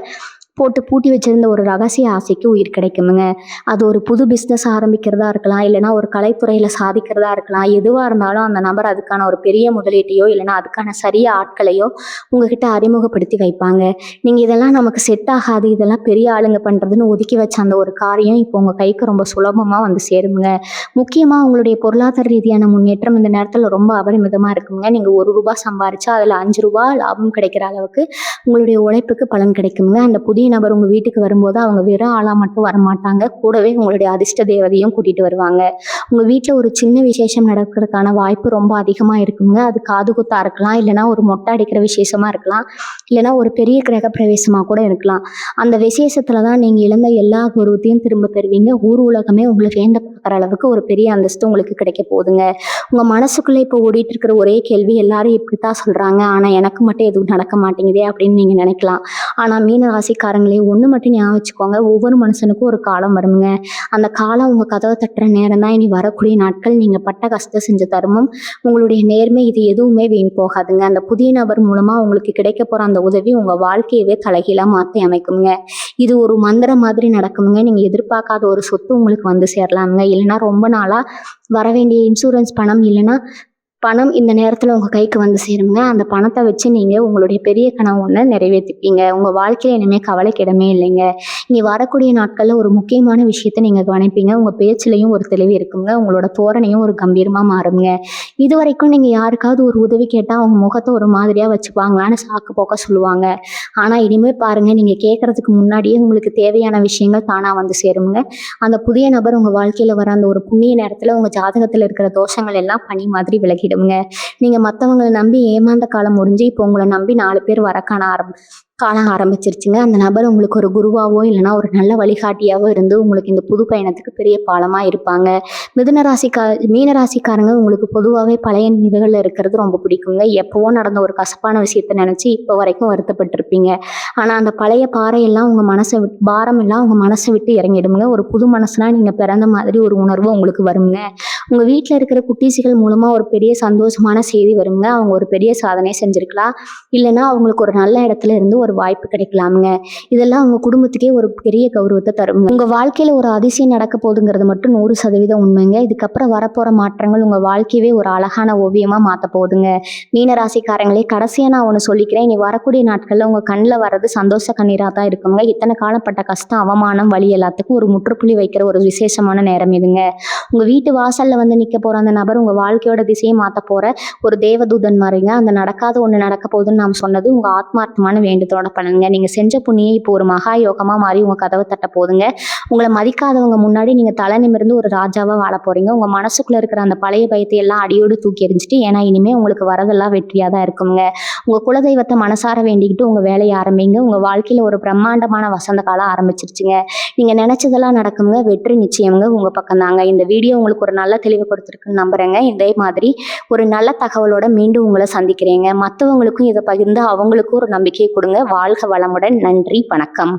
போட்டு பூட்டி வச்சிருந்த ஒரு ரகசிய ஆசைக்கு உயிர் கிடைக்குமுங்க. அது ஒரு புது பிஸ்னஸ் ஆரம்பிக்கிறதா இருக்கலாம், இல்லைனா ஒரு கலைத்துறையில் சாதிக்கிறதா இருக்கலாம். எதுவாக இருந்தாலும் அந்த நபர் அதுக்கான ஒரு பெரிய முதலீட்டையோ இல்லைனா அதுக்கான சரிய ஆட்களையோ உங்ககிட்ட அறிமுகப்படுத்தி வைப்பாங்க. நீங்கள் இதெல்லாம் நமக்கு செட் ஆகாது, இதெல்லாம் பெரிய ஆளுங்க பண்ணுறதுன்னு ஒதுக்கி வச்ச அந்த ஒரு காரியம் இப்போ உங்கள் கைக்கு ரொம்ப சுலபமாக வந்து சேருங்க. முக்கியமாக உங்களுடைய பொருளாதார ரீதியான முன்னேற்றம் இந்த நேரத்தில் ரொம்ப அபரிமிதமாக இருக்குங்க. நீங்கள் ₹1 சம்பாரிச்சா அதில் ₹5 லாபம் கிடைக்கிற அளவுக்கு உங்களுடைய உழைப்புக்கு பலன் கிடைக்குங்க. அந்த புதிய புதிய நபர் உங்கள் வீட்டுக்கு வரும்போது அவங்க வெறும் ஆளாக மட்டும் வரமாட்டாங்க, கூடவே உங்களுடைய அதிர்ஷ்ட தேவதையும் கூட்டிகிட்டு வருவாங்க. உங்கள் வீட்டில் ஒரு சின்ன விசேஷம் நடக்கிறதுக்கான வாய்ப்பு ரொம்ப அதிகமாக இருக்குங்க. அது காது குத்தா இருக்கலாம், இல்லைனா ஒரு மொட்டை அடிக்கிற விசேஷமாக இருக்கலாம், இல்லைனா ஒரு பெரிய கிரக பிரவேசமாக கூட இருக்கலாம். அந்த விசேஷத்தில் தான் நீங்கள் இழந்த எல்லா கௌரவத்தையும் திரும்ப பெறுவீங்க. ஊர் உலகமே உங்களை வேண்ட பார்க்குற அளவுக்கு ஒரு பெரிய அந்தஸ்து உங்களுக்கு கிடைக்க போகுதுங்க. உங்கள் மனசுக்குள்ளே இப்போ ஓடிட்டு இருக்கிற ஒரே கேள்வி, எல்லாரும் இப்படி தான் சொல்கிறாங்க, ஆனால் எனக்கு மட்டும் எதுவும் நடக்க மாட்டேங்குதே அப்படின்னு நீங்கள் நினைக்கலாம். ஆனால் மீன ராசிக்காரங்களே, ஒன்று மட்டும் ஞாபகம் வச்சுக்கோங்க, ஒவ்வொரு மனுஷனுக்கும் ஒரு காலம் வருங்க. அந்த காலம் உங்கள் கதவை தட்டுற நேரம் தான். இனி வரக்கூடிய நாட்கள் நீங்கள் பட்ட கஷ்டம் செஞ்ச தர்மம், உங்களுடைய நேர்மை, இது எதுவுமே வீண் போகாதுங்க. அந்த புதிய நபர் மூலமாக உங்களுக்கு கிடைக்க போகிற அந்த உதவி உங்கள் வாழ்க்கையவே தலைகீழாக மாற்றி அமைக்குங்க. இது ஒரு மந்திரம் மாதிரி நடக்குங்க. நீங்கள் எதிர்பார்க்காத ஒரு சொத்து உங்களுக்கு வந்து சேரலாமுங்க. இல்லைன்னா ரொம்ப நாளாக வர வேண்டிய இன்சூரன்ஸ் பணம், இல்லைன்னா பணம் இந்த நேரத்தில் உங்கள் கைக்கு வந்து சேருங்க. அந்த பணத்தை வச்சு நீங்கள் உங்களுடைய பெரிய கனவு ஒன்று நிறைவேற்றிப்பீங்க. உங்கள் வாழ்க்கையில் இனிமேல் கவலைக்கு இடமே இல்லைங்க. இனி வரக்கூடிய நாட்களில் ஒரு முக்கியமான விஷயத்தை நீங்கள் கவனிப்பீங்க. உங்கள் பேச்சிலையும் ஒரு தெளிவு இருக்குங்க. உங்களோட தோரணையும் ஒரு கம்பீரமாக மாறுங்க. இது வரைக்கும் நீங்கள் யாருக்காவது ஒரு உதவி கேட்டால் அவங்க முகத்தை ஒரு மாதிரியாக வச்சுப்பாங்களான்னு சாக்கு போக்க சொல்லுவாங்க. ஆனால் இனிமேல் பாருங்கள், நீங்கள் கேட்குறதுக்கு முன்னாடியே உங்களுக்கு தேவையான விஷயங்கள் தானாக வந்து சேருங்க. அந்த புதிய நபர் உங்கள் வாழ்க்கையில் வர அந்த ஒரு புண்ணிய நேரத்தில் உங்கள் ஜாதகத்தில் இருக்கிற தோஷங்கள் எல்லாம் பனி மாதிரி விலகிடுங்க. நீங்க மத்தவங்களை நம்பி ஏமாந்த காலம் முடிஞ்சு இப்போ உங்களை நம்பி 4 பேர் வர காண ஆரம்பிச்சிருச்சுங்க. அந்த நபர் உங்களுக்கு ஒரு குருவாவோ இல்லைனா ஒரு நல்ல வழிகாட்டியாவோ இருந்து உங்களுக்கு இந்த புது பயணத்துக்கு பெரிய பாலமாக இருப்பாங்க. மீன ராசிக்காரங்க உங்களுக்கு பொதுவாகவே பழைய நினைவுகளில் இருக்கிறது ரொம்ப பிடிக்குங்க. எப்போவோ நடந்த ஒரு கசப்பான விஷயத்தை நினச்சி இப்போ வரைக்கும் வருத்தப்பட்டிருப்பீங்க. ஆனால் அந்த பழைய பாறையெல்லாம் உங்கள் பாரம் எல்லாம் உங்கள் மனசை விட்டு இறங்கிடுங்க. ஒரு புது மனசுலாம் நீங்கள் பிறந்த மாதிரி ஒரு உணர்வு உங்களுக்கு வருங்க. உங்கள் வீட்டில் இருக்கிற குட்டீசிகள் மூலமாக ஒரு பெரிய சந்தோஷமான செய்தி வருங்க. அவங்க ஒரு பெரிய சாதனை செஞ்சுருக்கலாம், இல்லைன்னா அவங்களுக்கு ஒரு நல்ல இடத்துல இருந்து ஒரு வாய்ப்பு கிடைக்கலாமுங்க. இதெல்லாம் உங்கள் குடும்பத்துக்கே ஒரு பெரிய கௌரவத்தை தருங்க. உங்கள் வாழ்க்கையில் ஒரு அதிசயம் நடக்க போகுதுங்கிறது மட்டும் 100% உண்மைங்க. இதுக்கப்புறம் வரப்போகிற மாற்றங்கள் உங்கள் வாழ்க்கையவே ஒரு அழகான ஓவியமாக மாற்ற போகுதுங்க. மீன ராசிக்காரங்களே, கடைசியாக நான் ஒன்று சொல்லிக்கிறேன். இனி வரக்கூடிய நாட்களில் உங்கள் கண்ணில் வர்றது சந்தோஷ கண்ணீராக தான் இருக்குங்க. இத்தனை காலப்பட்ட கஷ்டம், அவமானம், வலி எல்லாத்துக்கும் ஒரு முற்றுப்புள்ளி வைக்கிற ஒரு விசேஷமான நேரம் இதுங்க. உங்கள் வீட்டு வாசலில் வந்து நிற்க போகிற அந்த நபர் உங்கள் வாழ்க்கையோட திசையை மாற்ற போகிற ஒரு தேவதூதன் மாதிரிங்க. அந்த நடக்காத ஒன்று நடக்க போகுதுன்னு நாம் சொன்னது உங்கள் ஆத்மார்த்தமான வேண்டுதலோட பண்ணுங்க. நீங்கள் செஞ்ச புண்ணியம் இப்போ ஒரு மகா யோகமாக மாறி உங்கள் கதவை தட்ட போதுங்க. உங்களை மதிக்காதவங்க முன்னாடி நீங்கள் தலை நிமிர்ந்து ஒரு ராஜாவாக வாழ போகிறீங்க. உங்கள் மனசுக்குள்ளே இருக்கிற அந்த பழைய பயத்தை எல்லாம் அடியோடு தூக்கி எறிஞ்சிட்டு, ஏன்னா இனிமேல் உங்களுக்கு வரதெல்லாம் வெற்றியாக தான் இருக்குங்க. உங்கள் குலதெய்வத்தை மனசார வேண்டிக்கிட்டு உங்கள் வேலையை ஆரம்பிங்க. உங்கள் வாழ்க்கையில் ஒரு பிரம்மாண்டமான வசந்த காலம் ஆரம்பிச்சிருச்சுங்க. நீங்கள் நினச்சதெல்லாம் நடக்குங்க. வெற்றி நிச்சயங்க உங்கள் பக்கம் தாங்க. இந்த வீடியோ உங்களுக்கு ஒரு நல்ல தெளிவு கொடுத்துருக்குன்னு நம்புகிறேங்க. இதே மாதிரி ஒரு நல்ல தகவலோட மீண்டும் உங்களை சந்திக்கிறேங்க. மற்றவங்களுக்கும் இதை பகிர்ந்து அவங்களுக்கும் ஒரு நம்பிக்கையை கொடுங்க. வாழ்க வளமுடன். நன்றி, வணக்கம்.